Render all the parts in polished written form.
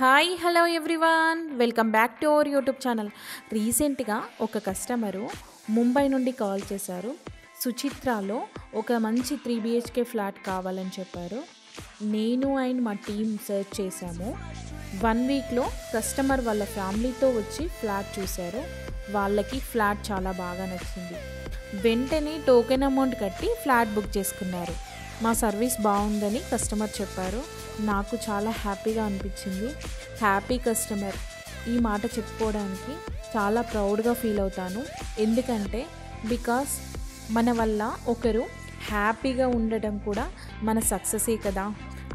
Hi hello everyone, welcome back to our YouTube channel. రీసెంట్గా ఒక customer Mumbai నుండి call చేశారు. సుచిత్రాలో ఒక మంచి 3 BHK ఫ్లాట్ కావాలని చెప్పారు. నేను అండ్ మా టీం సెర్చ్ చేశాము. 1 వీక్లో కస్టమర్ వాళ్ళ ఫ్యామిలీతో వచ్చి ఫ్లాట్ చూశారు. వాళ్ళకి ఫ్లాట్ చాలా బాగా నచ్చింది. వెంటనే టోకెన్ అమౌంట్ కట్టి ఫ్లాట్ బుక్ చేసుకున్నారు. మా సర్వీస్ బాగుందని కస్టమర్ చెప్పారు. నాకు చాలా హ్యాపీగా అనిపించింది. హ్యాపీ కస్టమర్, ఈ మాట చెప్పుకోవడానికి చాలా ప్రౌడ్గా ఫీల్ అవుతాను. ఎందుకంటే బికాస్ మన వల్ల ఒకరు హ్యాపీగా ఉండటం కూడా మన సక్సెసే కదా.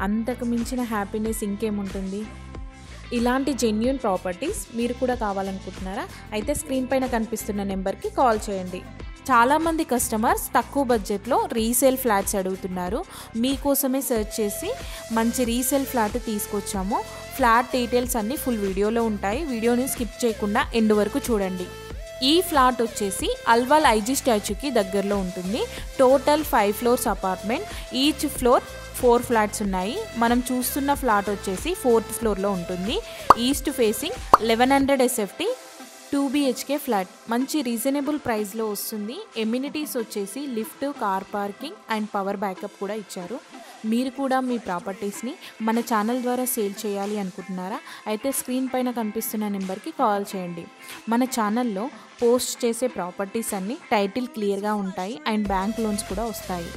అంతకు మించిన హ్యాపీనెస్ ఇంకేముంటుంది. ఇలాంటి జెన్యూన్ ప్రాపర్టీస్ మీరు కూడా కావాలనుకుంటున్నారా? అయితే స్క్రీన్ పైన కనిపిస్తున్న నెంబర్కి కాల్ చేయండి. చాలామంది కస్టమర్స్ తక్కువ బడ్జెట్లో రీసేల్ ఫ్లాట్స్ అడుగుతున్నారు. మీకోసమే సెర్చ్ చేసి మంచి రీసేల్ ఫ్లాట్ తీసుకొచ్చాము. ఫ్లాట్ డీటెయిల్స్ అన్నీ ఫుల్ వీడియోలో ఉంటాయి. వీడియోని స్కిప్ చేయకుండా ఎండ్ వరకు చూడండి. ఈ ఫ్లాట్ వచ్చేసి అల్వాల్ ఐజీ స్టాచ్యూకి దగ్గరలో ఉంటుంది. Total 5 floors apartment. Each floor 4 flats ఉన్నాయి. మనం చూస్తున్న ఫ్లాట్ వచ్చేసి 4th ఫ్లోర్లో ఉంటుంది. East facing 1100 SFT 2 BHK flat. మంచి రీజనబుల్ ప్రైస్లో వస్తుంది. ఎమ్యూనిటీస్ వచ్చేసి lift, car parking and power backup కూడా ఇచ్చారు. మీరు కూడా మీ ప్రాపర్టీస్ని మన ఛానల్ ద్వారా సేల్ చేయాలి అనుకుంటున్నారా? అయితే స్క్రీన్ పైన కనిపిస్తున్న నెంబర్కి కాల్ చేయండి. మన ఛానల్లో పోస్ట్ చేసే ప్రాపర్టీస్ అన్నీ టైటిల్ క్లియర్గా ఉంటాయి అండ్ బ్యాంక్ లోన్స్ కూడా వస్తాయి.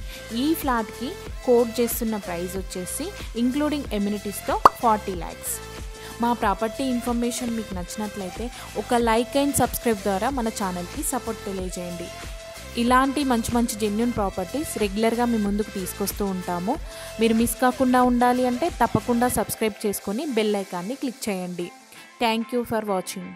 ఈ ఫ్లాట్కి కోట్ చేస్తున్న ప్రైస్ వచ్చేసి ఇంక్లూడింగ్ ఎమ్యూనిటీస్తో 40 lakhs. మా ప్రాపర్టీ ఇన్ఫర్మేషన్ మీకు నచ్చినట్లయితే ఒక లైక్ అండ్ సబ్స్క్రైబ్ ద్వారా మన ఛానల్కి సపోర్ట్ తెలియజేయండి. ఇలాంటి మంచి మంచి జెన్యూన్ ప్రాపర్టీస్ రెగ్యులర్గా మీ ముందుకు తీసుకొస్తూ ఉంటాము. మీరు మిస్ కాకుండా ఉండాలి అంటే తప్పకుండా సబ్స్క్రైబ్ చేసుకొని బెల్ ఐకాన్ని క్లిక్ చేయండి. Thank you for watching.